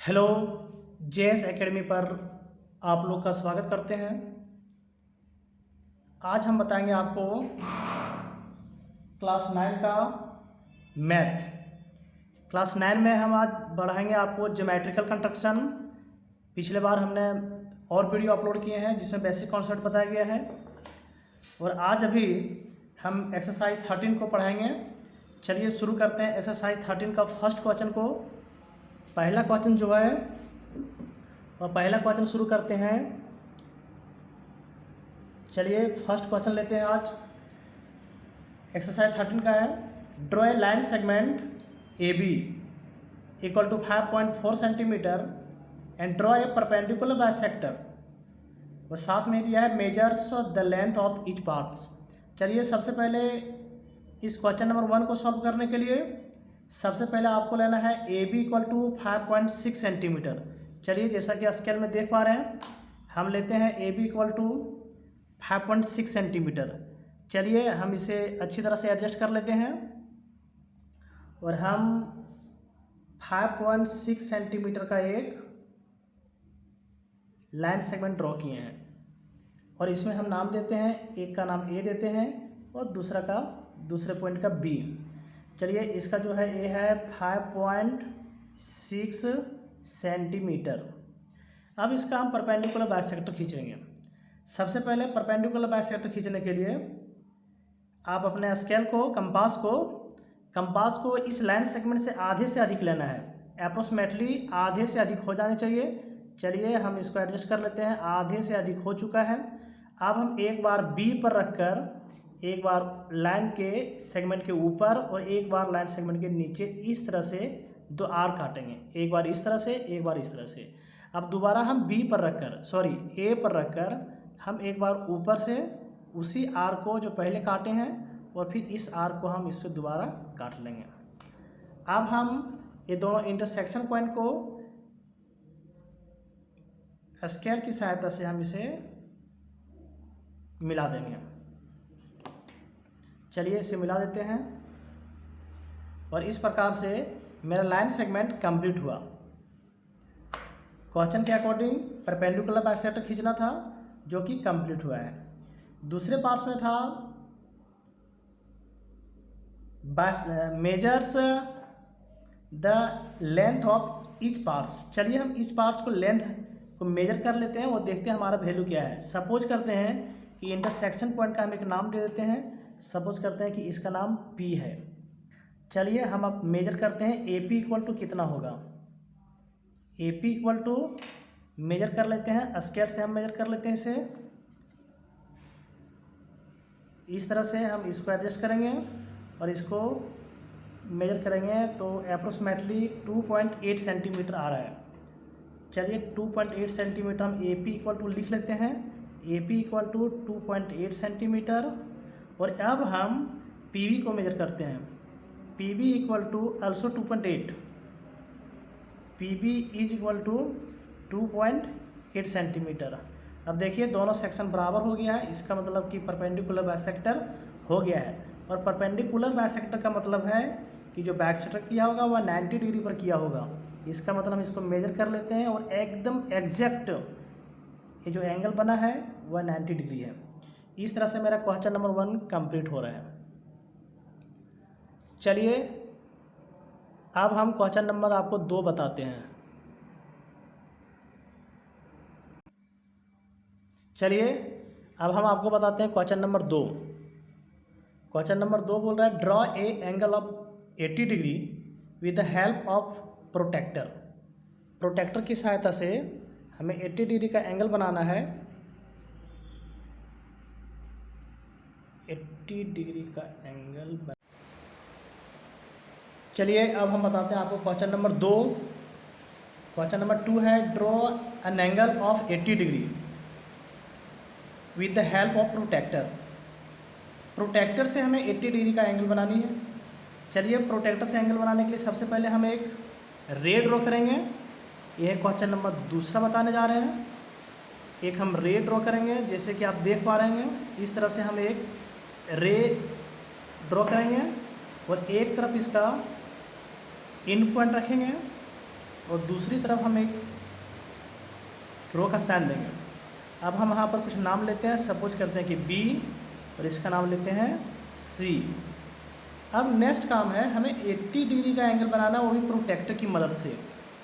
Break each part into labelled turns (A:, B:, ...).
A: Hello, JS academy पर आप लोग का स्वागत करते हैं। आज हम बताएंगे आपको क्लास 9 का मैथ। क्लास 9 में हम आज बढ़ाएंगे आपको ज्योमेट्रिकल कंस्ट्रक्शन। पिछले बार हमने और वीडियो अपलोड किए हैं जिसमें बेसिक कॉन्सेप्ट बताया गया है, और आज अभी हम एक्सरसाइज 13 को पढ़ाएंगे। चलिए शुरू करते हैं एक्सरसाइज 13 का फर्स्ट क्वेश्चन को। पहला क्वेश्चन जो है, और पहला क्वेश्चन शुरू करते हैं। चलिए फर्स्ट क्वेश्चन लेते हैं आज। एक्सरसाइज 13 का है, draw a line segment A B equal to 5.4 centimetre and draw a perpendicular bisector. और साथ में दिया है measures the length of each parts. चलिए सबसे पहले इस क्वेश्चन नंबर 1 को सॉल्व करने के लिए सबसे पहले आपको लेना है A B equal to 5.6 centimetre. चलिए जैसा कि स्केल में देख पा रहे हैं, हम लेते हैं A B equal to 5.6 centimetre. चलिए हम इसे अच्छी तरह से एडजस्ट कर लेते हैं, और हम 5.6 सेंटीमीटर का एक लाइन सेगमेंट ड्रॉ किए हैं, और इसमें हम नाम देते हैं, एक का नाम ए देते हैं और दूसरा का दूसरे पॉइंट का बी। चलिए इसका जो है ए है 5.6 सेंटीमीटर। अब इसका हम परपेंडिकुलर बाइसेक्टर खींचेंगे। सबसे पहले परपेंडिकुलर बाइसेक्टर खींचने के लिए आप अपने स्केल को, कंपास को इस लाइन सेगमेंट से आधे से अधिक लेना है। अप्रोक्सीमेटली आधे से अधिक हो जाने चाहिए। चलिए हम इसको एडजस्ट कर लेते हैं, आधे से अधिक हो चुका है। अब हम एक बार बी पर रखकर एक बार लाइन के सेगमेंट के ऊपर और एक बार लाइन सेगमेंट के नीचे इस तरह से दो आर काटेंगे, एक बार इस तरह से, एक बार इस तरह से। अब दोबारा हम ए पर रखकर हम एक बार ऊपर से उसी आर को जो पहले काटे हैं, और फिर इस आर को हम इससे दोबारा काट लेंगे। अब हम ये दोनों इंटरसेक्शन पॉइंट को स्केल की सहायता से हम इसे मिला देंगे। चलिए इसे मिला देते हैं, और इस प्रकार से मेरा लाइन सेगमेंट कंप्लीट हुआ। क्वेश्चन के अकॉर्डिंग परपेंडिकुलर बाइसेक्टर खींचना था, जो कि कंप्लीट हुआ है। दूसरे पार्ट्स में था measures the length of each parts. चलिए हम इस पार्ट्स को लेंथ को मेजर कर लेते हैं और देखते हैं हमारा वैल्यू क्या है। सपोज करते हैं कि इंटरसेक्शन पॉइंट का हम एक नाम दे देते हैं। सपोज करते हैं कि इसका नाम P है। चलिए हम अब मेजर करते हैं AP इक्वल टू कितना होगा। AP इक्वल टू मेजर कर लेते हैं, स्केल से हम मेजर कर लेते हैं इसे। इस तरह से हम इसको एडजस्ट करेंगे और इसको मेजर करेंगे, तो अप्रोक्सीमेटली 2.8 सेंटीमीटर आ रहा है। चलिए 2.8 सेंटीमीटर हम AP इक्वल टू लिख लेते हैं। AP equal to 2.8 centimetre. और अब हम PB को मेजर करते हैं। PB equal to also 2.8। PB is equal to 2.8 centimetre. अब देखिए दोनों सेक्शन बराबर हो गया है, इसका मतलब कि परपेंडिकुलर बाइसेक्टर हो गया है। और परपेंडिकुलर बाइसेक्टर का मतलब है कि जो बाइसेक्टर किया होगा वह 90 डिग्री पर किया होगा। इसका मतलब हम इसको मेजर कर लेते हैं, और एकदम एग्जैक्ट ये जो एंगल बना है वह 90 डिग्री है। इस तरह से मेरा क्वेश्चन नंबर 1 कंप्लीट हो रहा है। चलिए अब हम क्वेश्चन नंबर आपको 2 बताते हैं। चलिए अब हम आपको बताते हैं क्वेश्चन नंबर 2। क्वेश्चन नंबर 2 बोल रहा है, draw a angle of 80 degree with the help of protractor. Protractor की सहायता से हमें 80 डिग्री का एंगल बनाना है। 80 डिग्री का एंगल। चलिए अब हम बताते हैं आपको क्वेश्चन नंबर 2। क्वेश्चन नंबर 2 है, draw an angle of 80 degree with the help of protractor. Protractor से हमें 80 डिग्री का एंगल बनानी है। चलिए प्रोटेक्टर से एंगल बनाने के लिए सबसे पहले हम एक रे ड्रॉ करेंगे। यह क्वेश्चन नंबर 2 बताने जा रहे हैं। एक हम रे ड्रॉ करेंगे, जैसे कि आप देख पा रहे हैं। इस तरह से हम एक रे ड्रॉ करेंगे, और एक तरफ इसका इन पॉइंट रखेंगे और दूसरी तरफ हम एक रो का साइन देंगे। अब हम यहाँ पर कुछ नाम लेते हैं, सपोज करते हैं कि बी और इसका नाम लेते हैं सी। अब नेक्स्ट काम है हमें 80 डिग्री का एंगल बनाना, वो भी प्रोटेक्टर की मदद से।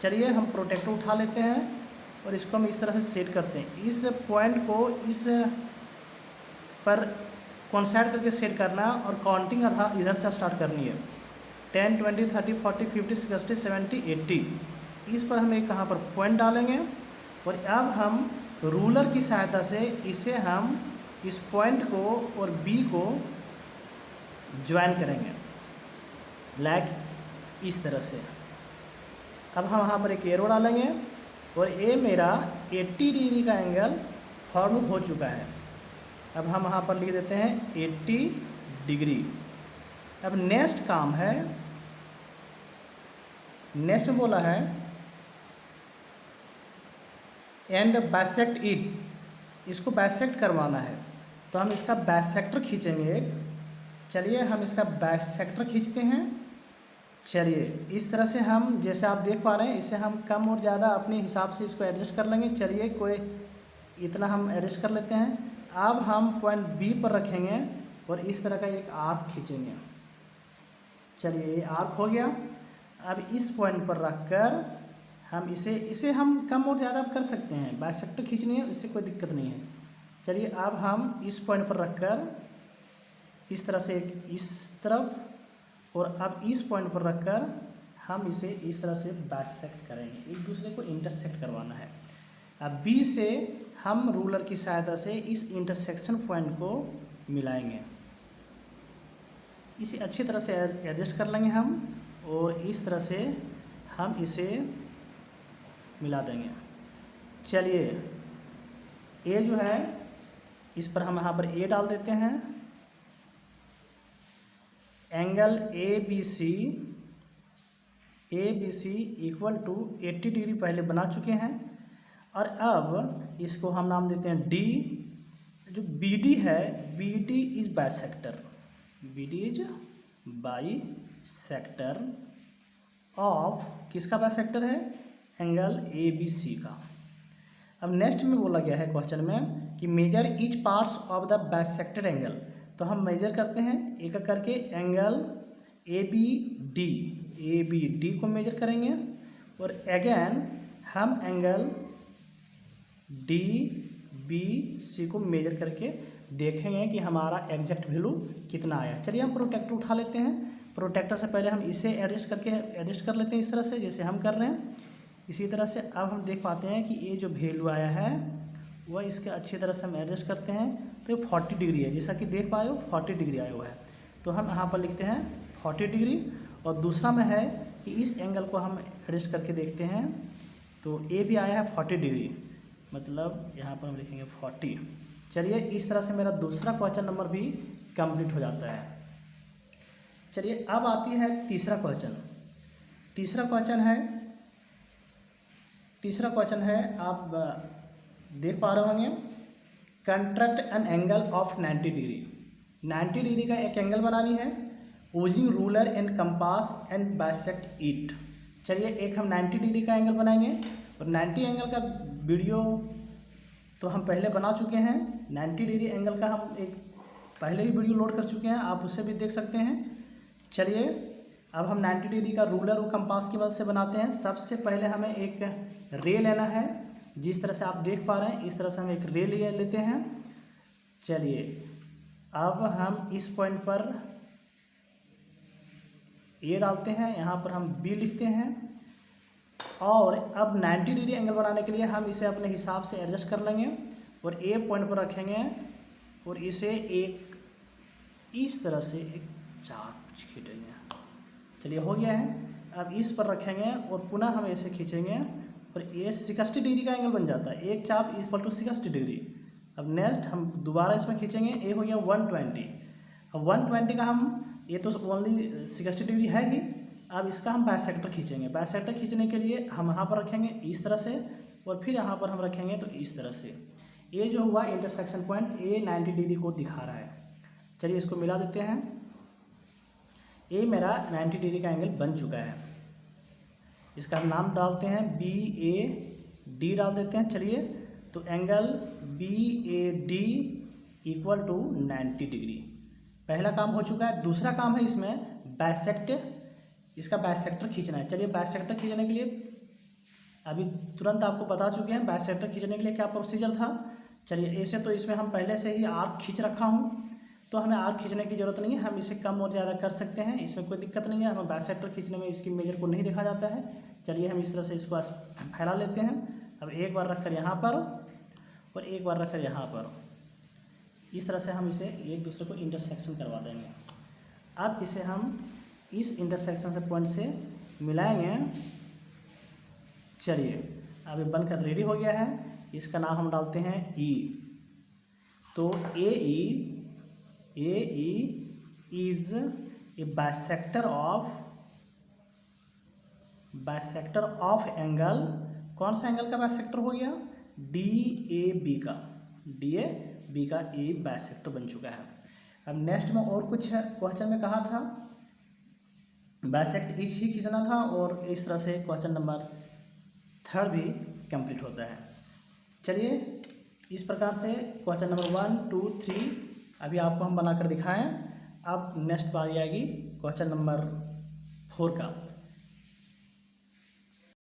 A: चलिए हम प्रोटेक्टर उठा लेते हैं और इसको हम इस तरह से सेट करते हैं। इस पॉइंट को इस पर कॉन्साइड करके सेट करना और काउंटिंग इधर से स्टार्ट करनी है। 10, 20, 30, 40, 50, 60, 70, 80। इस पर हम एक कहाँ पर पॉइंट डालेंगे और अब हम रूलर की सहायता से इसे हम इस पॉइंट को और बी को ज्वाइन करेंगे, लाइक इस तरह से। अब हम यहाँ पर एक एरो डालेंगे और ये मेरा 80 डिग्री का एंगल फॉर्म हो चुका है। अब हम यहाँ पर लिख देते हैं 80 डिग्री। अब नेक्स्ट काम है, नेक्स्ट में बोला है एंड बाइसेक्ट इट, इसको बाइसेक्ट करवाना है। तो हम इसका बाइसेक्टर खींचेंगे एक। चलिए हम इसका बाइसेक्टर खींचते हैं। चलिए इस तरह से हम, जैसे आप देख पा रहे हैं, इसे हम कम और ज़्यादा अपने हिसाब से इसको एडजस्ट कर लेंगे। चलिए कोई इतना हम एडजस्ट कर लेते हैं। अब हम पॉइंट बी पर रखेंगे और इस तरह का एक आर्क खींचेंगे। चलिए ये आर्क हो गया। अब इस पॉइंट पर रखकर हम इसे हम कम और ज़्यादा कर सकते हैं। बाइसेक्टर खींचनी है, इससे कोई दिक्कत नहीं है। चलिए अब हम इस पॉइंट पर रखकर इस तरह से इस तरफ और अब इस पॉइंट पर रखकर हम इसे इस तरह से बाइसेक्ट करेंगे, एक दूसरे को इंटरसेक्ट करवाना है। अब बी से हम रूलर की सहायता से इस इंटरसेक्शन पॉइंट को मिलाएंगे। इसे अच्छी तरह से एडजस्ट कर लेंगे हम और इस तरह से हम इसे मिला देंगे। चलिए ए जो है इस पर हम यहाँ पर ए डाल देते हैं। Angle A B C equal to 80 degree पहले बना चुके हैं और अब इसको हम नाम देते हैं डी। जो बी डी है, B D is bisector, B D is bisector of, किसका बाइसेक्टर है, एंगल ए बी सी का। अब नेक्स्ट में बोला गया है क्वेश्चन में कि measure each parts of the bisected angle. तो हम मेजर करते हैं एक एक करके एंगल ए बी डी को मेजर करेंगे और अगेन हम एंगल डी बी सी को मेजर करके देखेंगे कि हमारा एग्जैक्ट वैल्यू कितना आया। चलिए हम प्रोटेक्टर उठा लेते हैं। प्रोटेक्टर से पहले हम इसे एडजस्ट कर लेते हैं इस तरह से जैसे हम कर रहे हैं। इसी तरह से अब हम देख पाते हैं कि ये जो वैल्यू आया है वह इसके अच्छी तरह से हम एडजस्ट करते हैं तो ये 40 डिग्री है, जैसा कि देख पाए हो 40 डिग्री आया हुआ है। तो हम यहाँ पर लिखते हैं 40 डिग्री। और दूसरा में है कि इस एंगल को हम एडजस्ट करके देखते हैं तो ए भी आया है 40 डिग्री, मतलब यहाँ पर हम लिखेंगे 40। चलिए इस तरह से मेरा दूसरा क्वेश्चन नंबर भी कंप्लीट हो जाता है। चलिए अब आती है तीसरा क्वेश्चन। तीसरा क्वेश्चन है आप देख पा रहे होंगे, construct N angle of 90 degree. 90 degree का एक एंगल बनानी है using ruler and compass and bisect it. चलिए एक हम 90 डिग्री का एंगल बनाएंगे और 90 एंगल का वीडियो तो हम पहले बना चुके हैं। 90 डिग्री एंगल का हम एक पहले भी वीडियो लोड कर चुके हैं, आप उसे भी देख सकते हैं। चलिए अब हम 90 डिग्री का रूलर और कंपास की मदद से बनाते हैं। सबसे पहले हमें एक रे लेना है, जिस तरह से आप देख पा रहे हैं इस तरह से हम एक रे लेते हैं। चलिए अब हम इस पॉइंट पर ए डालते हैं, यहाँ पर हम बी लिखते हैं और अब 90 डिग्री एंगल बनाने के लिए हम इसे अपने हिसाब से एडजस्ट कर लेंगे और ए पॉइंट पर रखेंगे और इसे एक इस तरह से एक चाप खींचेंगे। चलिए हो गया है। अब इस पर रखेंगे और पुनः हम ऐसे खींचेंगे और ये 60 डिग्री का एंगल बन जाता है। एक चाप इक्वल टू 60 डिग्री। अब नेक्स्ट हम दोबारा इसमें खींचेंगे, ये हो गया 120। अब 120 का हम, ये तो ओनली 60 डिग्री है ही, अब इसका हम बाइसेक्टर खींचेंगे। बाइसेक्टर खींचने के लिए हम यहाँ पर रखेंगे इस तरह से और फिर यहाँ पर हम रखेंगे तो इस तरह से। ये जो हुआ इंटरसेक्शन पॉइंट, ये 90 डिग्री को दिखा रहा है। चलिए इसको मिला देते हैं। ये मेरा 90 डिग्री का एंगल बन चुका है। इसका हम नाम डालते हैं बी ए डी डाल देते हैं। चलिए, तो angle B A D equal to 90 degree, पहला काम हो चुका है। दूसरा काम है इसमें इसका बाइसेक्टर खींचना है। चलिए, बाइसेक्टर खींचने के लिए अभी तुरंत आपको बता चुके हैं बाइसेक्टर खींचने के लिए क्या प्रोसीजर था। चलिए, ऐसे तो इसमें हम पहले से ही आर्क खींच रखा हूँ, तो हमें आर्क खींचने की ज़रूरत नहीं है, हम इसे कम और ज़्यादा कर सकते हैं, इसमें कोई दिक्कत नहीं है। हमें बाइसेक्टर खींचने में इसकी मेजर को नहीं देखा जाता है। चलिए, हम इस तरह से इसको फैला लेते हैं। अब एक बार रखकर यहाँ पर और एक बार रखकर यहाँ पर, इस तरह से हम इसे एक दूसरे को इंटरसेक्शन करवा देंगे। अब इसे हम इस इंटरसेक्शन से पॉइंट से मिलाएंगे। चलिए, अब ये बनकर रेडी हो गया है। इसका नाम हम डालते हैं ई। तो A E is a bisector of angle. कौन सा एंगल का बाइसेक्टर हो गया? डी ए बी का ए बाइसेक्टर बन चुका है। अब नेक्स्ट में और कुछ क्वेश्चन में कहा था बाइसेक्ट इच ही खींचना था, और इस तरह से क्वेश्चन नंबर 3 भी कंप्लीट होता है। चलिए, इस प्रकार से क्वेश्चन नंबर 1, 2, 3 अभी आपको हम बनाकर दिखाएं। अब नेक्स्ट बारी आएगी क्वेश्चन नंबर 4 का।